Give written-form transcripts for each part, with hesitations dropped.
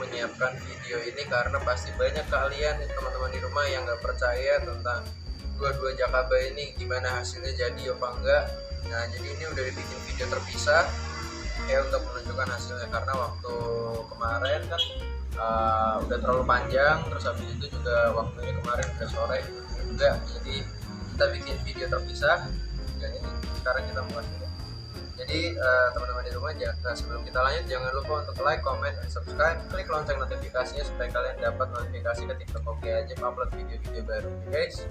menyiapkan video ini karena pasti banyak kalian teman-teman di rumah yang nggak percaya tentang dua-dua Jakaba ini gimana hasilnya jadi apa enggak. Nah jadi ini udah dibikin video terpisah ya untuk menunjukkan hasilnya, karena waktu kemarin kan udah terlalu panjang, terus habis itu juga waktunya kemarin udah sore juga, jadi kita bikin video terpisah dan ini sekarang kita mulai. Jadi teman-teman di rumah, sebelum kita lanjut jangan lupa untuk like, comment, dan subscribe, klik lonceng notifikasinya supaya kalian dapat notifikasi ketika Koki Ajaib upload video-video baru, guys.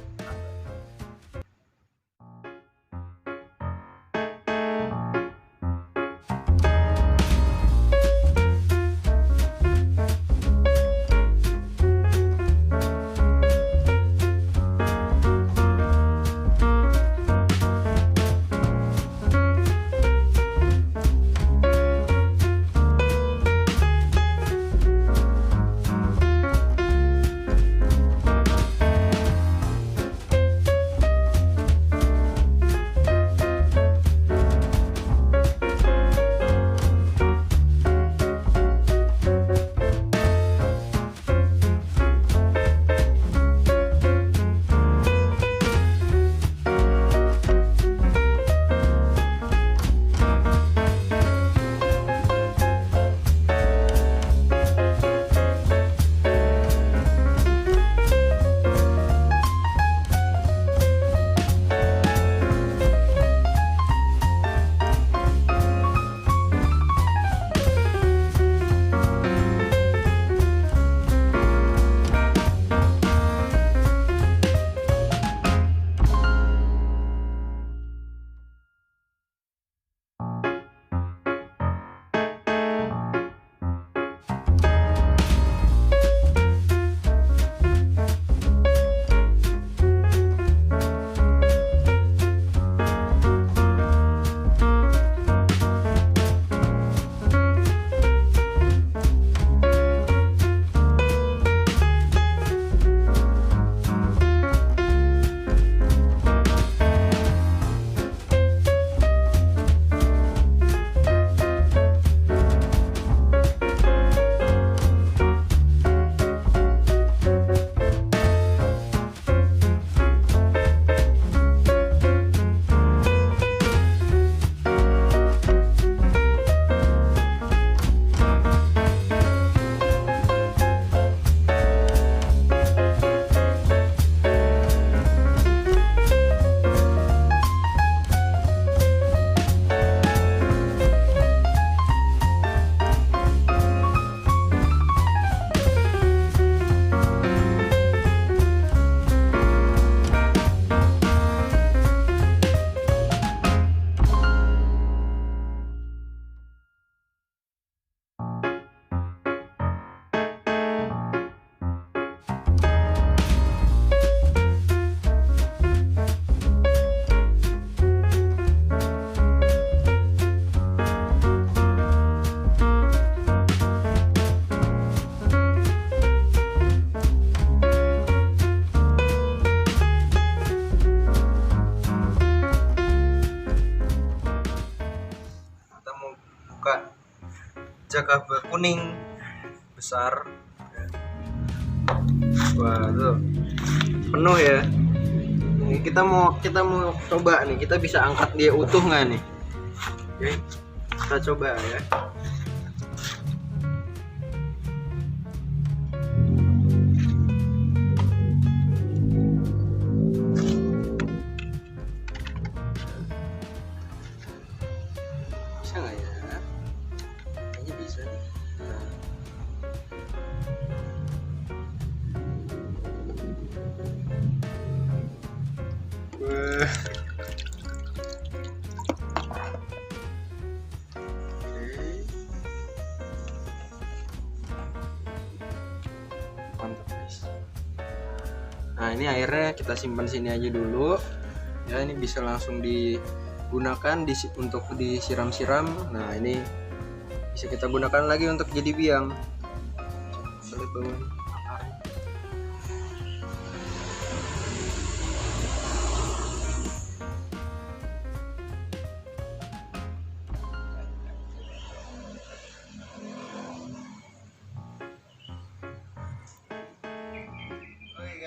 Buka Jakaba kuning besar. Wah tuh penuh ya. Ini kita mau coba nih, kita bisa angkat dia utuh nggak nih? Oke, kita coba ya. Bisa nggak ya? Kayaknya bisa nih. Wah. Mantap guys. Nah ini airnya kita simpan sini aja dulu ya, ini bisa langsung digunakan untuk disiram-siram. Nah ini bisa kita gunakan lagi untuk jadi biang. Coba lihat bawah.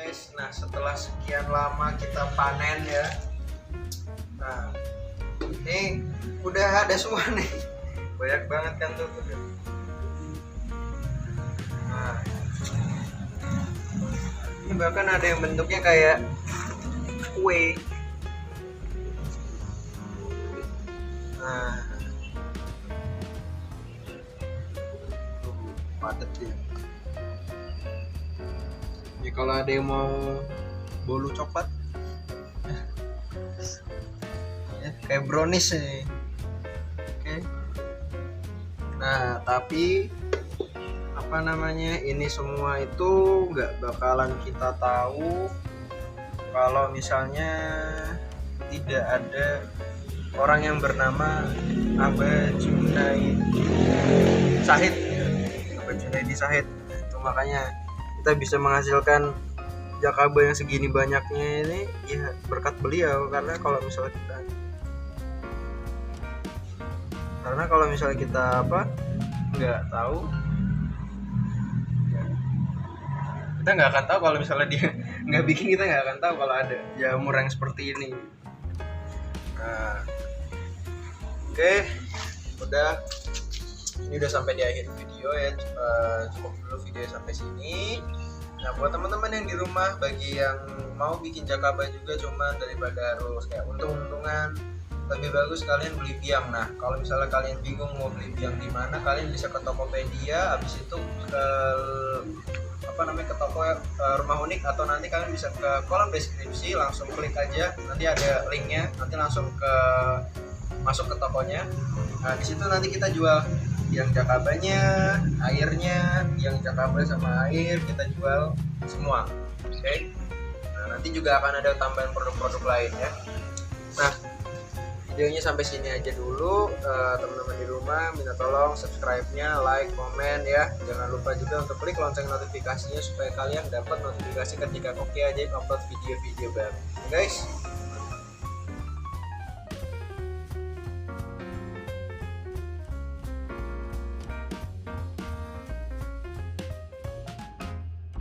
guys. Nah setelah sekian lama kita panen ya, nah ini udah ada semua nih, banyak banget kan tuh. Nah ini bahkan ada yang bentuknya kayak kue. Nah padat ya. Jadi kalau ada yang mau bolu coklat ya, kayak brownies nih. Oke. Nah tapi apa namanya, ini semua itu nggak bakalan kita tahu kalau misalnya tidak ada orang yang bernama Abah Junaidi Shahid. Abah Junaidi Shahid itu makanya kita bisa menghasilkan jakaba yang segini banyaknya ini ya berkat beliau. Karena kalau misalnya kita nggak tahu, kita nggak akan tahu. Kalau misalnya dia nggak bikin, kita nggak akan tahu kalau ada jamur yang seperti ini. Nah oke, ini udah sampai di akhir video ya. Cukup dulu video sampai sini. Nah buat teman-teman yang di rumah, bagi yang mau bikin jakaba juga cuman daripada harus kayak untung-untungan, lebih bagus kalian beli biang. Nah kalau misalnya kalian bingung mau beli biang di mana, kalian bisa ke Tokopedia, habis itu ke ke toko Rumah Unik, atau nanti kalian bisa ke kolom deskripsi, langsung klik aja, nanti ada linknya, nanti langsung masuk ke tokonya. Nah di situ nanti kita jual yang jakabanya, airnya, yang jakaba sama air kita jual semua. Oke. Nah nanti juga akan ada tambahan produk-produk lain ya. Nah videonya sampai sini aja dulu. Teman-teman di rumah minta tolong subscribe-nya, like, komen ya. Jangan lupa juga untuk klik lonceng notifikasinya supaya kalian dapat notifikasi ketika Koki Ajaib upload video-video baru. Guys,